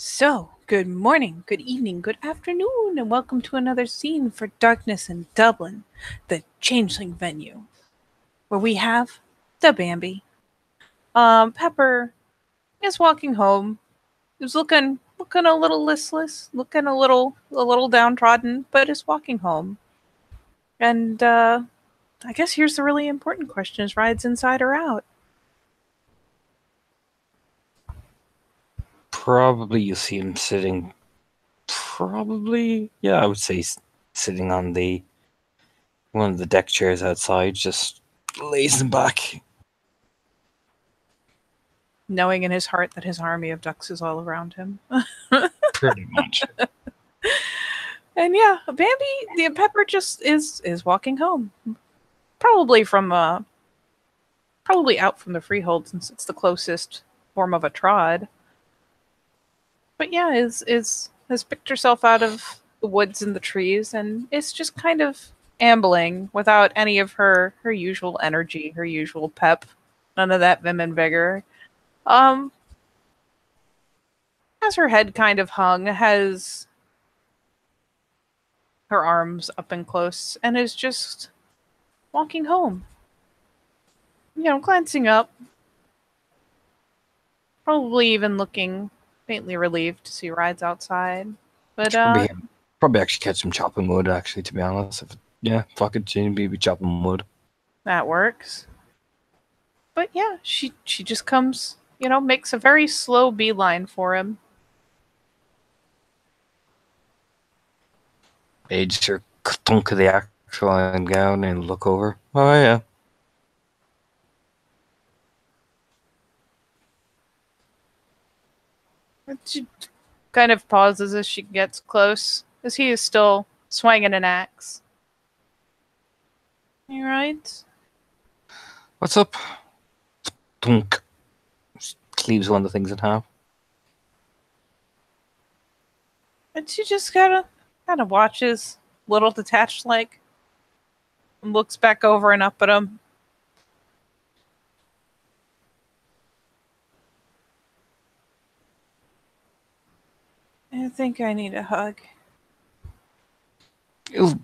So, good morning, good evening, good afternoon, and welcome to another scene for Darkness in Dublin, the Changeling venue, where we have the Bambi. Pepper is walking home. He's looking a little listless, looking a little downtrodden, but is walking home. And I guess here's the really important question: is rides inside or out? Probably you see him sitting. Probably, yeah, I would say sitting on the one of the deck chairs outside, just lazing back. Knowing in his heart that his army of ducks is all around him. Pretty much. And yeah, Bambi, the Pepper just is walking home. Probably from probably out from the freehold since it's the closest form of a trod. But yeah, is has picked herself out of the woods and the trees and is just kind of ambling without any of her usual energy, her usual pep, none of that vim and vigor. Um has her head kind of hung, has her arms up and close, and is just walking home. Glancing up, probably even looking faintly relieved to see rides outside. But Probably actually catch some chopping wood. Actually, to be honest, yeah, fuck it, be chopping wood. that works. But yeah, she just comes, makes a very slow beeline for him. Age her thunk of the actual line down and look over. Oh yeah. She kind of pauses as she gets close, as he is still swinging an axe. You right? What's up? Thunk. Cleaves one of the things in half. And she just kind of watches, little detached like, and looks back over and up at him. I think I need a hug. He'll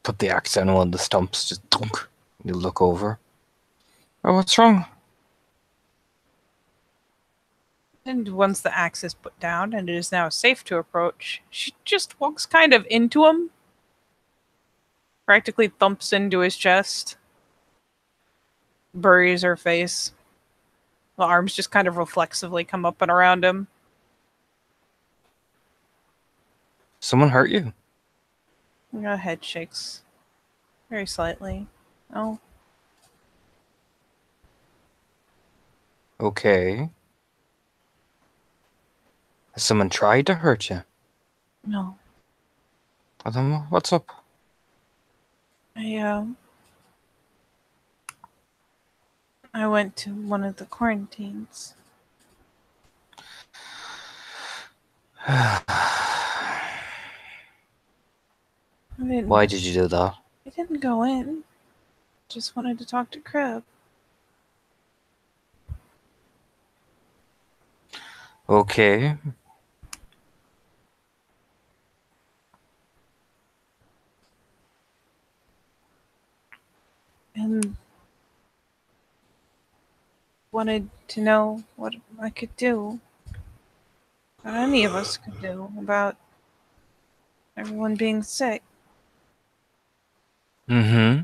put the axe down on one of the stumps, just thunk. You look over. Oh, what's wrong? And once the axe is put down and it is now safe to approach, she just walks kind of into him, practically thumps into his chest, buries her face. The arms just kind of reflexively come up and around him. Someone hurt you? The head shakes very slightly. Oh, Okay. Has someone tried to hurt you? no. I don't know. What's up? I I went to one of the quarantines. I didn't Why did you do that? I didn't go in. Just wanted to talk to Crib. Okay. And wanted to know what I could do. What any of us could do about everyone being sick. Mm-hmm.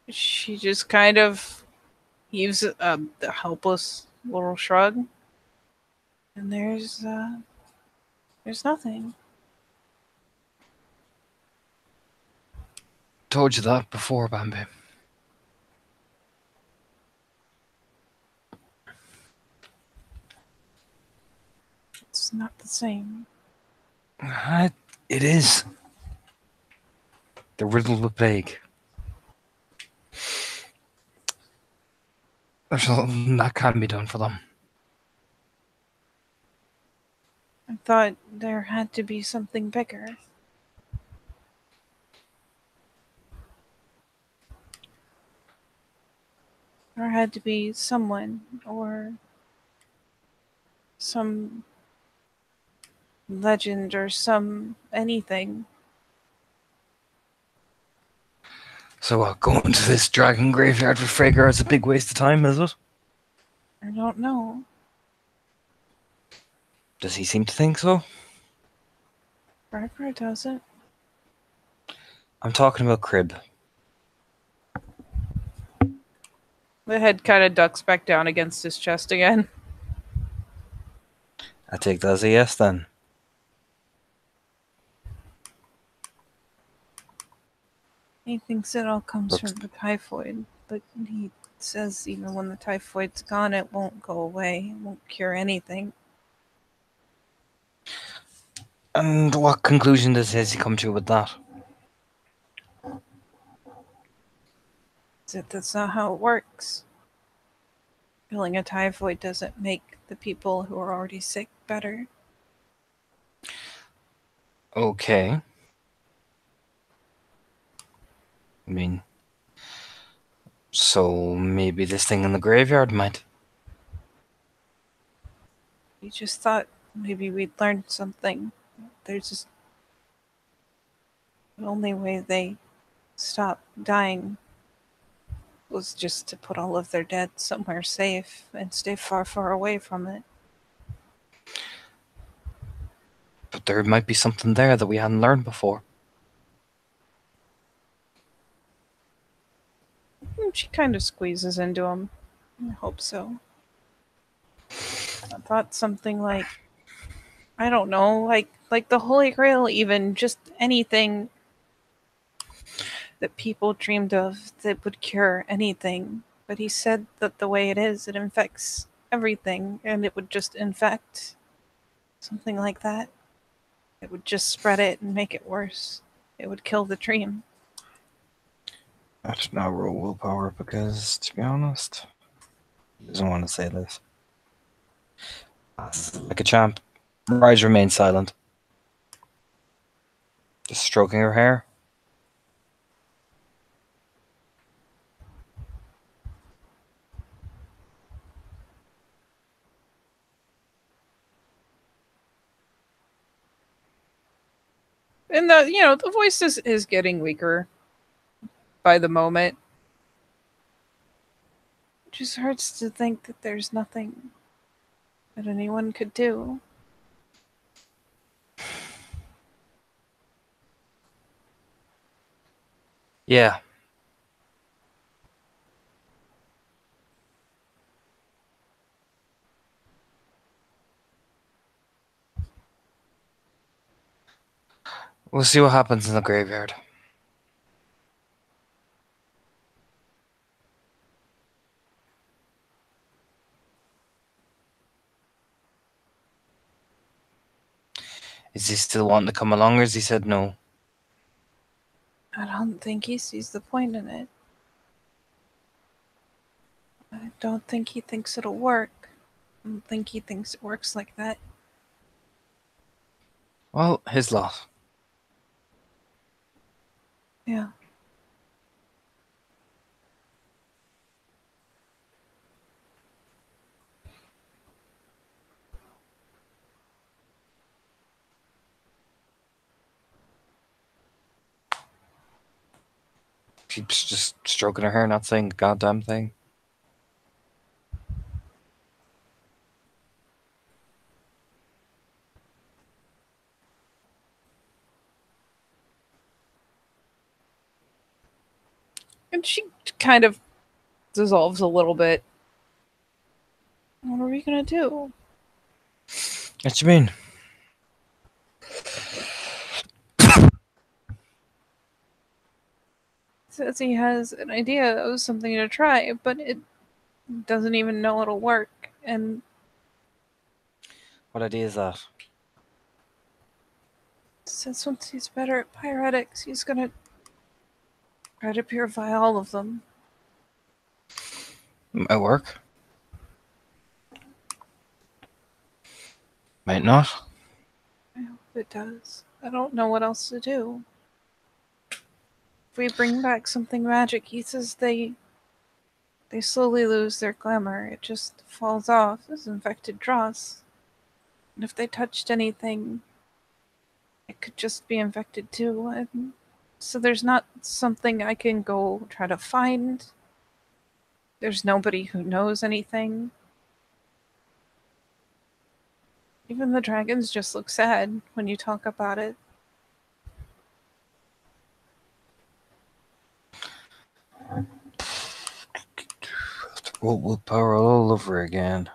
She just kind of heaves a helpless little shrug, and there's nothing. Told you that before, Bambi. It's not the same. It is. They're riddled with plague. There's nothing that can be done for them. I thought there had to be something bigger. There had to be someone or some legend or some anything. So what, going to this dragon graveyard with Freygar is a big waste of time, is it? I don't know. Does he seem to think so? Barbara doesn't. I'm talking about Crib. The head kind of ducks back down against his chest again. I take that as a yes then. He thinks it all comes Looks- from the typhoid, but he says even when the typhoid's gone, it won't go away. It won't cure anything. And what conclusion has he come to with that? That's not how it works. Killing a typhoid doesn't make the people who are already sick better. Okay. I mean, so maybe this thing in the graveyard might. We just thought maybe we'd learn something. There's just the only way they stop dying was just to put all of their dead somewhere safe and stay far, far away from it. But there might be something there that we hadn't learned before. She kind of squeezes into him. I hope so. I thought something like, I don't know, like the Holy Grail, even just anything that people dreamed of that would cure anything. But he said that the way it is, it infects everything, and it would just infect something like that. It would just spread it and make it worse. It would kill the dream. I should now roll willpower because, to be honest, he doesn't want to say this. Like a champ, Rise remains silent. Just stroking her hair. And the voice is getting weaker by the moment. It just hurts to think that there's nothing that anyone could do. Yeah. We'll see what happens in the graveyard. Is he still wanting to come along, or has he said no? I don't think he sees the point in it. I don't think he thinks it'll work. I don't think he thinks it works like that. Well, his lot. Yeah. Keeps just stroking her hair, not saying a goddamn thing. And she kind of dissolves a little bit. What are we gonna do? What you mean? Says he has an idea of something to try, but it doesn't even know it'll work. And What idea is that? says once he's better at pyretics, he's gonna try to purify all of them. Might work. Might not. I hope it does. I don't know what else to do. If we bring back something magic, he says they slowly lose their glamour. It just falls off as infected dross. And if they touched anything, it could just be infected too. And so there's not something I can go try to find. There's nobody who knows anything. Even the dragons just look sad when you talk about it. We'll power all over again.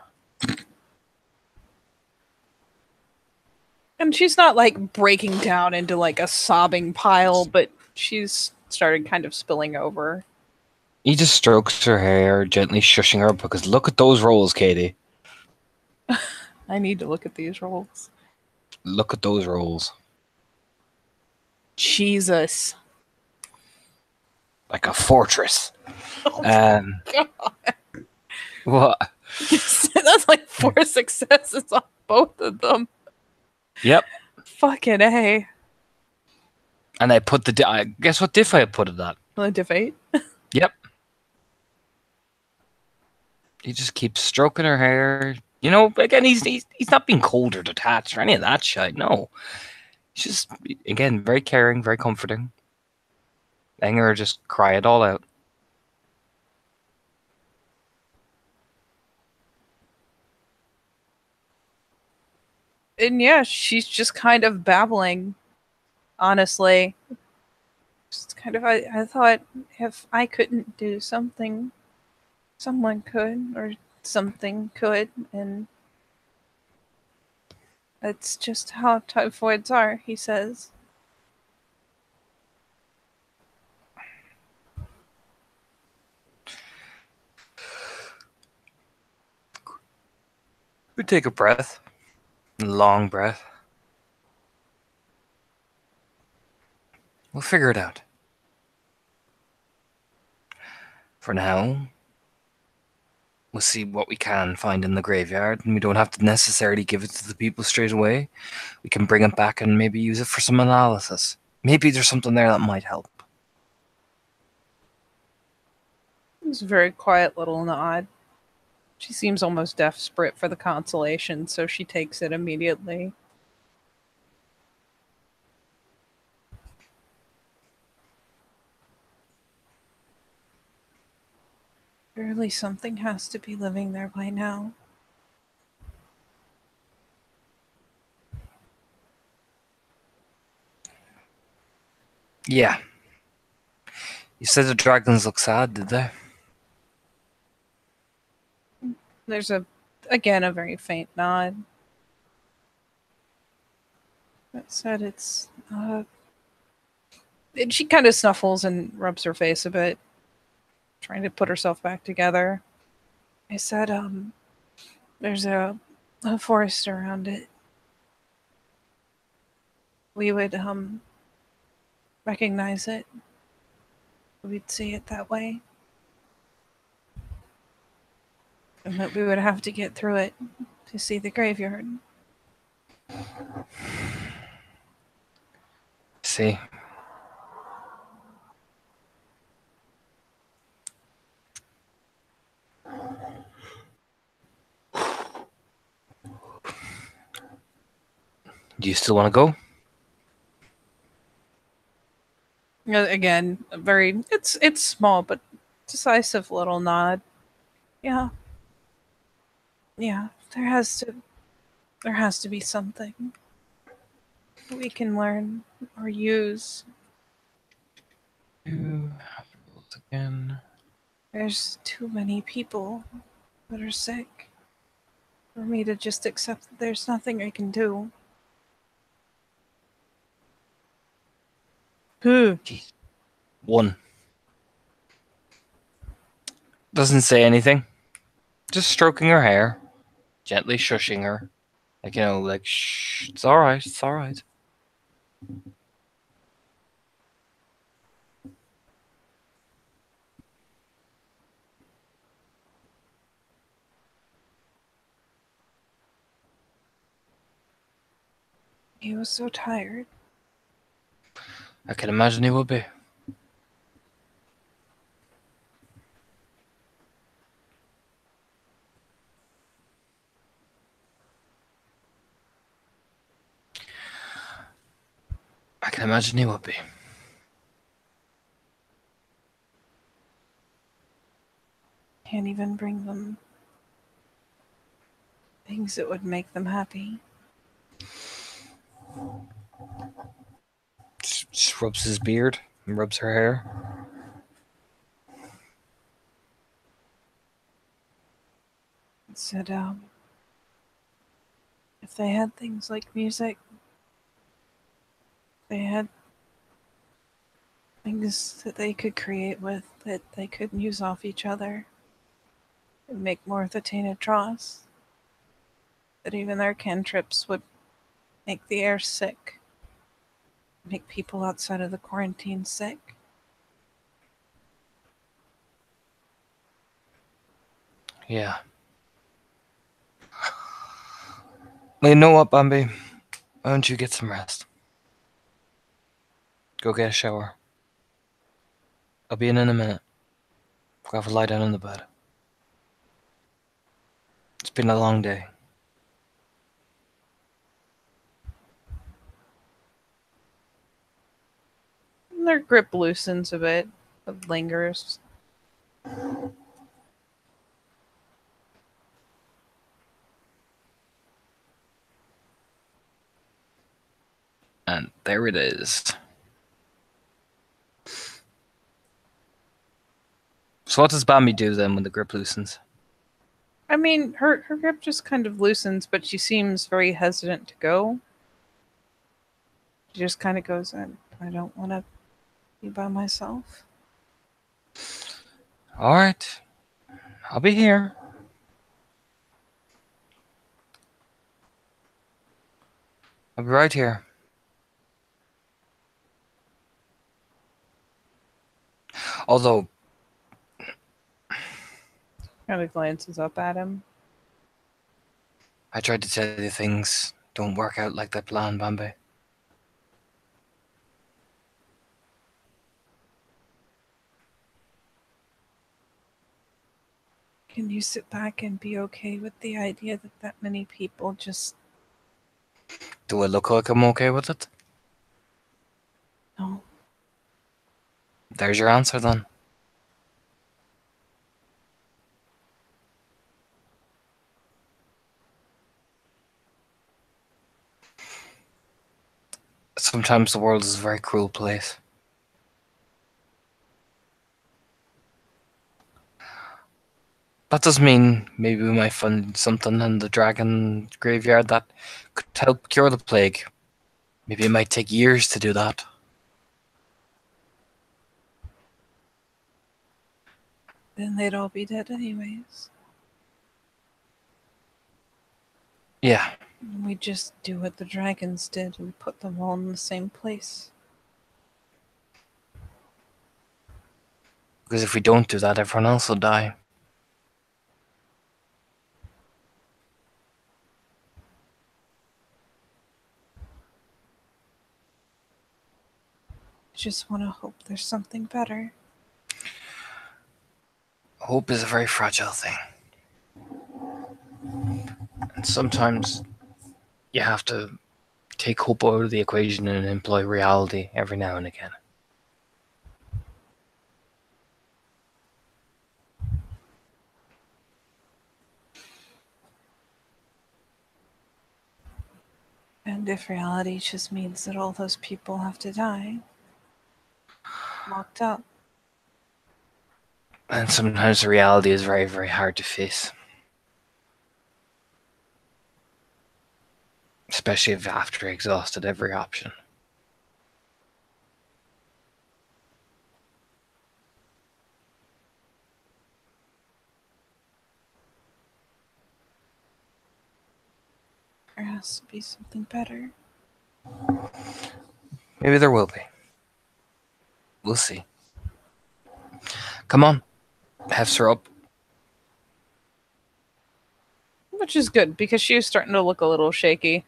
And she's not like breaking down into like a sobbing pile, but she's started kind of spilling over. He just strokes her hair, gently shushing her because look at those rolls, Katie. I need to look at these rolls. Look at those rolls. Jesus. Like a fortress. Oh God. What? That's like 4 successes on both of them. Yep. Fucking A. And I put the... guess what diff I put it at? The diff 8? Yep. He just keeps stroking her hair. You know, again, he's not being cold or detached or any of that shit. No. He's just, again, very caring, very comforting. Letting her just cry it all out. And yeah, she's just kind of babbling, honestly. Just kind of, I thought if I couldn't do something, someone could, or something could, and that's just how typhoids are, he says. We take a breath. A long breath. We'll figure it out. For now, we'll see what we can find in the graveyard, and we don't have to necessarily give it to the people straight away. We can bring it back and maybe use it for some analysis. Maybe there's something there that might help. It's a very quiet little nod. She seems almost desperate for the consolation, so she takes it immediately. Surely something has to be living there by now. Yeah. You said the dragons look sad, did they? There's again, a very faint nod. That said, it's, and she kind of snuffles and rubs her face a bit, trying to put herself back together. I said, there's a forest around it. We would, recognize it. We'd see it that way. And that we would have to get through it to see the graveyard. See. Do you still want to go? Again, it's small but decisive little nod. Yeah. Yeah, there has to be something we can learn or use. Again. There's too many people that are sick for me to just accept that there's nothing I can do. Who? One. Doesn't say anything. Just stroking her hair. Gently shushing her. Like, you know, like, shh, it's alright, it's alright. He was so tired. I can imagine he will be. I imagine he would be. Can't even bring them things that would make them happy. Just rubs his beard and rubs her hair. Said, if they had things like music, they had things that they could create with that they could use off each other and make more of the tainted dross. That even their cantrips would make the air sick, make people outside of the quarantine sick. Yeah. Well, you know what, Bambi? Why don't you get some rest? Go get a shower. I'll be in a minute. Go have a lie down in the bed. It's been a long day. And their grip loosens a bit, but lingers. And there it is. So what does Bambi do then when the grip loosens? I mean, her grip just kind of loosens, but she seems very hesitant to go. She just kind of goes, I don't want to be by myself. Alright. I'll be here. I'll be right here. Although, Kind of glances up at him. I tried to tell you things don't work out like that plan, Bambi. Can you sit back and be okay with the idea that many people just Do I look like I'm okay with it? no? There's your answer then. Sometimes the world is a very cruel place. That does mean maybe we might find something in the dragon graveyard that could help cure the plague. Maybe it might take years to do that. Then they'd all be dead anyways. Yeah. We just do what the dragons did and put them all in the same place. Because if we don't do that, everyone else will die. I just want to hope there's something better. Hope is a very fragile thing. And sometimes you have to take hope out of the equation and employ reality every now and again. And if reality just means that all those people have to die, locked up, And sometimes the reality is very, very hard to face. Especially if after exhausted every option. there has to be something better. Maybe there will be. We'll see. Come on. Hefts her up. Which is good, because she was starting to look a little shaky,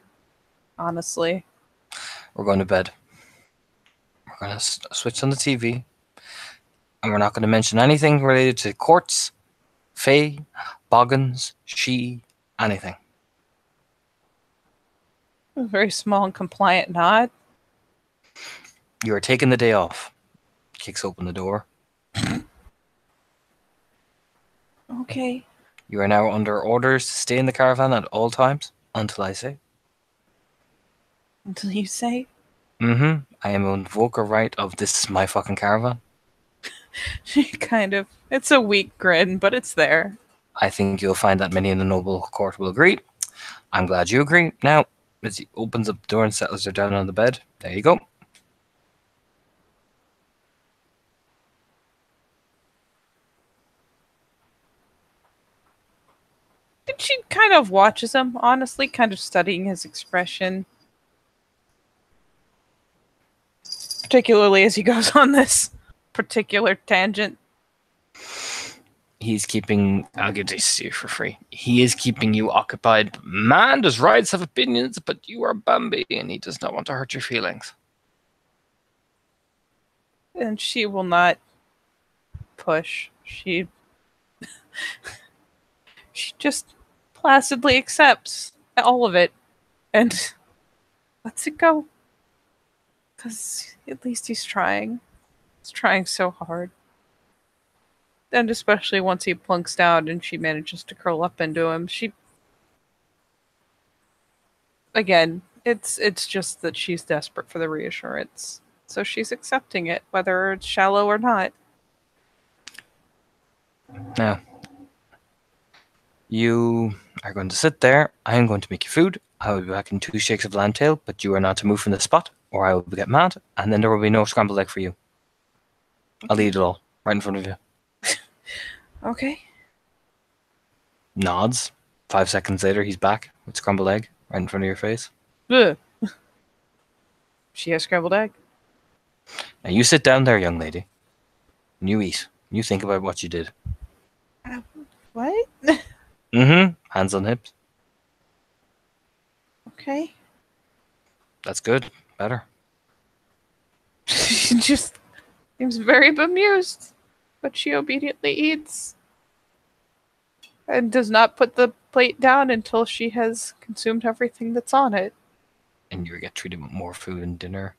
honestly. We're going to bed. We're going to switch on the TV. And we're not going to mention anything related to courts, fae, boggins, she, anything. A very small and compliant nod. You are taking the day off. Kicks open the door. Okay. You are now under orders to stay in the caravan at all times until I say. Until you say. I am invoke a right of this is my fucking caravan. She kind of. It's a weak grin, but it's there. I think you'll find that many in the noble court will agree. I'm glad you agree. Now, as he opens up the door and settles her down on the bed, there you go. She kind of watches him, honestly, kind of studying his expression. Particularly as he goes on this particular tangent. He's keeping, I'll give this to you for free. He is keeping you occupied. Man does rights have opinions, but you are Bambi and he does not want to hurt your feelings. And she will not push. She just placidly accepts all of it and lets it go. Because at least he's trying. He's trying so hard. And especially once he plunks down and she manages to curl up into him, she... Again, it's just that she's desperate for the reassurance. So she's accepting it, whether it's shallow or not. Now, you are going to sit there. I am going to make you food. I will be back in 2 shakes of landtail, but you are not to move from the spot, or I will get mad, and then there will be no scrambled egg for you. I'll eat it all, right in front of you. Okay. Nods. 5 seconds later, he's back with scrambled egg, right in front of your face. Ugh. She has scrambled egg. Now you sit down there, young lady, and you eat. You think about what you did. What? Hands on hips. Okay. That's good. Better. She just seems very bemused, but she obediently eats and does not put the plate down until she has consumed everything that's on it. And you get treated with more food and dinner,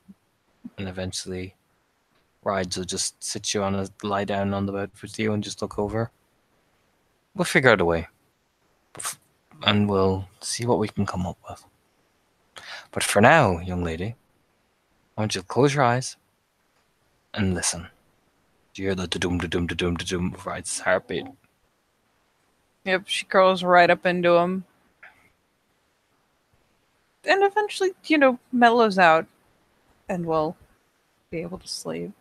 and eventually Rides will just sit you on a lie down on the bed with you and just look over. We'll figure out a way, and we'll see what we can come up with. But for now, young lady, I want you to close your eyes and listen. Do you hear the da-doom, da-doom, da-doom, da-doom of Rides' heartbeat? Yep, she curls right up into him. And eventually, mellows out and will be able to sleep.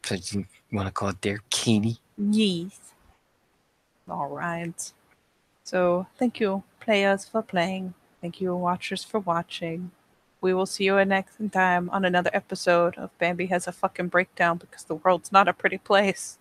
So you want to call it there, Katie? Yes. All right. So, thank you, players, for playing. Thank you, watchers, for watching. We will see you next time on another episode of Bambi Has a Fucking Breakdown because the world's not a pretty place.